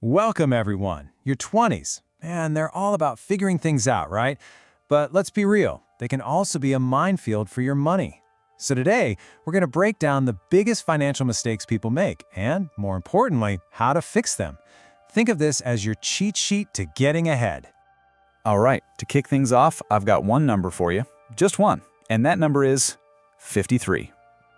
Welcome, everyone. Your 20s. Man, they're all about figuring things out, right? But let's be real, they can also be a minefield for your money. So today, we're going to break down the biggest financial mistakes people make and, more importantly, how to fix them. Think of this as your cheat sheet to getting ahead. All right, to kick things off, I've got one number for you. Just one. And that number is 53.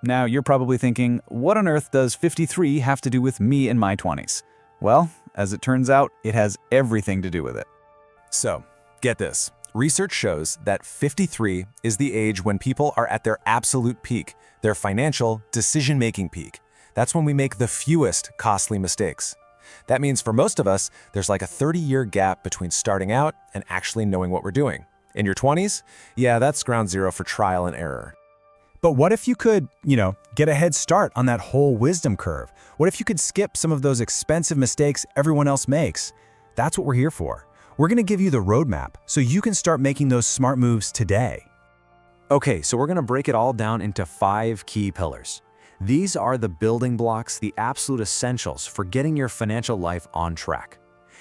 Now, you're probably thinking, what on earth does 53 have to do with me in my 20s? Well, as it turns out, it has everything to do with it. So, get this. Research shows that 53 is the age when people are at their absolute peak, their financial decision-making peak. That's when we make the fewest costly mistakes. That means for most of us, there's like a 30-year gap between starting out and actually knowing what we're doing. In your 20s, yeah, that's ground zero for trial and error. But what if you could, get a head start on that whole wisdom curve? What if you could skip some of those expensive mistakes everyone else makes? That's what we're here for. We're going to give you the roadmap so you can start making those smart moves today. Okay, so we're going to break it all down into 5 key pillars. These are the building blocks, the absolute essentials for getting your financial life on track.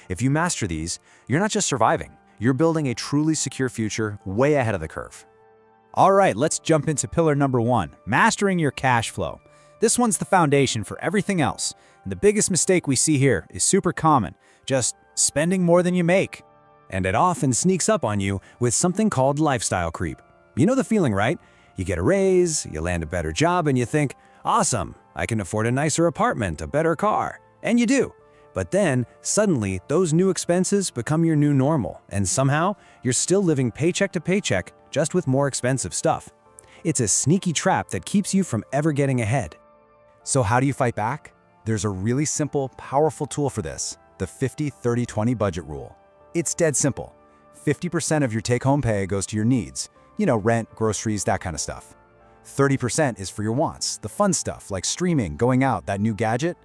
If you master these, you're not just surviving, you're building a truly secure future way ahead of the curve. All right, let's jump into pillar number 1, mastering your cash flow. This one's the foundation for everything else. And the biggest mistake we see here is super common, just spending more than you make. And it often sneaks up on you with something called lifestyle creep. You know the feeling, right? You get a raise, you land a better job, and you think, awesome, I can afford a nicer apartment, a better car. And you do. But then, suddenly, those new expenses become your new normal, and somehow, you're still living paycheck to paycheck, just with more expensive stuff. It's a sneaky trap that keeps you from ever getting ahead. So how do you fight back? There's a really simple, powerful tool for this, the 50-30-20 budget rule. It's dead simple. 50% of your take-home pay goes to your needs, rent, groceries, that kind of stuff. 30% is for your wants, the fun stuff like streaming, going out, that new gadget.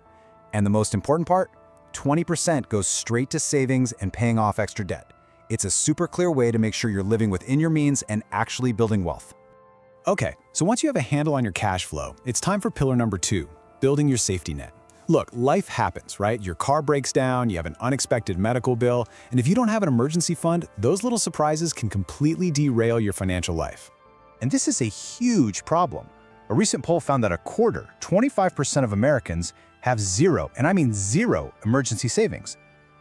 And the most important part, 20% goes straight to savings and paying off extra debt. It's a super clear way to make sure you're living within your means and actually building wealth. Okay, so once you have a handle on your cash flow, it's time for pillar number 2, building your safety net. Look, life happens, right? Your car breaks down, you have an unexpected medical bill, and if you don't have an emergency fund, those little surprises can completely derail your financial life. And this is a huge problem. A recent poll found that 25% of Americans have zero, and I mean zero, emergency savings.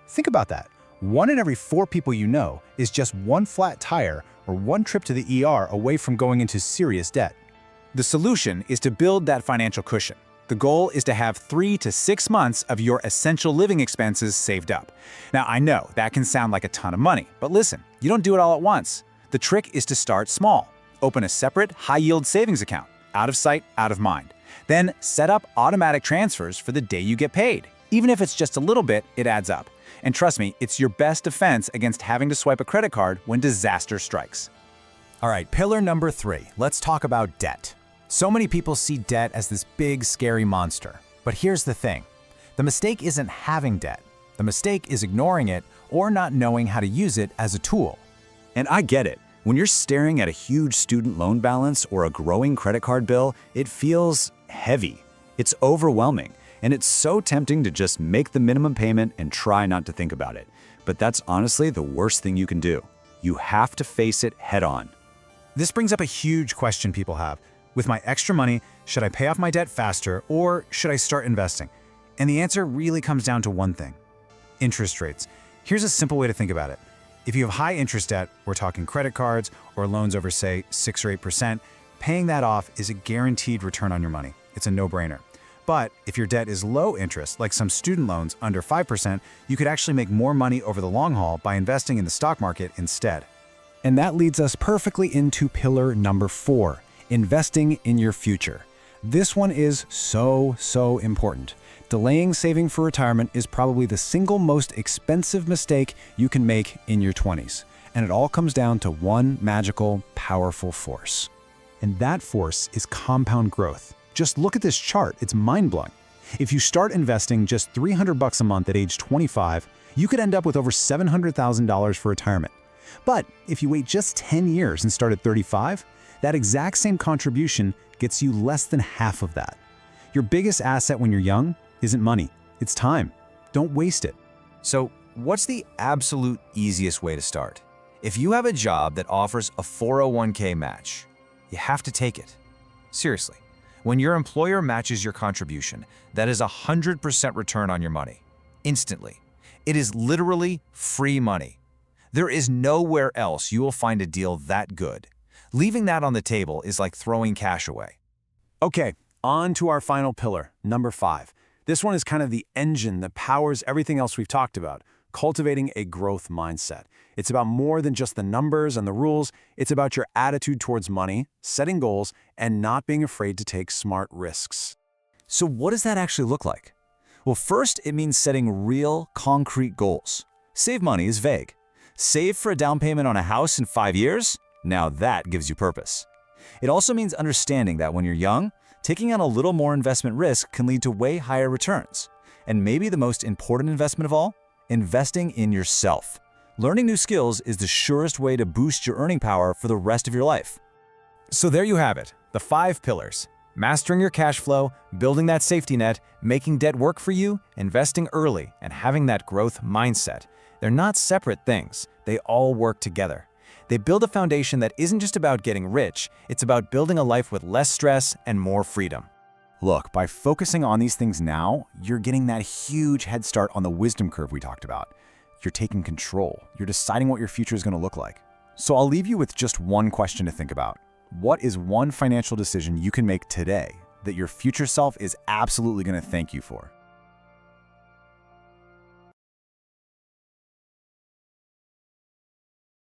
Think about that. 1 in every 4 people you know is just one flat tire or one trip to the ER away from going into serious debt. The solution is to build that financial cushion. The goal is to have 3 to 6 months of your essential living expenses saved up. Now, I know that can sound like a ton of money, but listen, you don't do it all at once. The trick is to start small. Open a separate, high-yield savings account, out of sight, out of mind. Then set up automatic transfers for the day you get paid. Even if it's just a little bit, it adds up. And trust me, it's your best defense against having to swipe a credit card when disaster strikes. All right, pillar number 3. Let's talk about debt. So many people see debt as this big, scary monster. But here's the thing. The mistake isn't having debt. The mistake is ignoring it or not knowing how to use it as a tool. And I get it. When you're staring at a huge student loan balance or a growing credit card bill, it feels heavy. It's overwhelming. And it's so tempting to just make the minimum payment and try not to think about it. But that's honestly the worst thing you can do. You have to face it head on. This brings up a huge question people have. With my extra money, should I pay off my debt faster or should I start investing? And the answer really comes down to one thing: interest rates. Here's a simple way to think about it. If you have high interest debt, we're talking credit cards or loans over, say, 6 or 8%, paying that off is a guaranteed return on your money. It's a no-brainer. But if your debt is low interest, like some student loans under 5%, you could actually make more money over the long haul by investing in the stock market instead. And that leads us perfectly into pillar number 4, investing in your future. This one is so important. Delaying saving for retirement is probably the single most expensive mistake you can make in your 20s. And it all comes down to one magical, powerful force. And that force is compound growth. Just look at this chart, it's mind-blowing. If you start investing just $300 a month at age 25, you could end up with over $700,000 for retirement. But if you wait just 10 years and start at 35, that exact same contribution gets you less than half of that. Your biggest asset when you're young isn't money, it's time. Don't waste it. So, what's the absolute easiest way to start? If you have a job that offers a 401k match, you have to take it. Seriously, when your employer matches your contribution, that is 100% return on your money. Instantly. It is literally free money. There is nowhere else you will find a deal that good. Leaving that on the table is like throwing cash away. Okay, on to our final pillar, number 5. This one is kind of the engine that powers everything else we've talked about, cultivating a growth mindset. It's about more than just the numbers and the rules. It's about your attitude towards money, setting goals, and not being afraid to take smart risks. So what does that actually look like? Well, first, it means setting real, concrete goals. Save money is vague. Save for a down payment on a house in 5 years? Now that gives you purpose. It also means understanding that when you're young, taking on a little more investment risk can lead to way higher returns. And maybe the most important investment of all, investing in yourself. Learning new skills is the surest way to boost your earning power for the rest of your life. So there you have it, the 5 pillars. Mastering your cash flow, building that safety net, making debt work for you, investing early, and having that growth mindset. They're not separate things. They all work together. They build a foundation that isn't just about getting rich, it's about building a life with less stress and more freedom. Look, by focusing on these things now, you're getting that huge head start on the wisdom curve we talked about. You're taking control. You're deciding what your future is going to look like. So I'll leave you with just one question to think about. What is one financial decision you can make today that your future self is absolutely going to thank you for?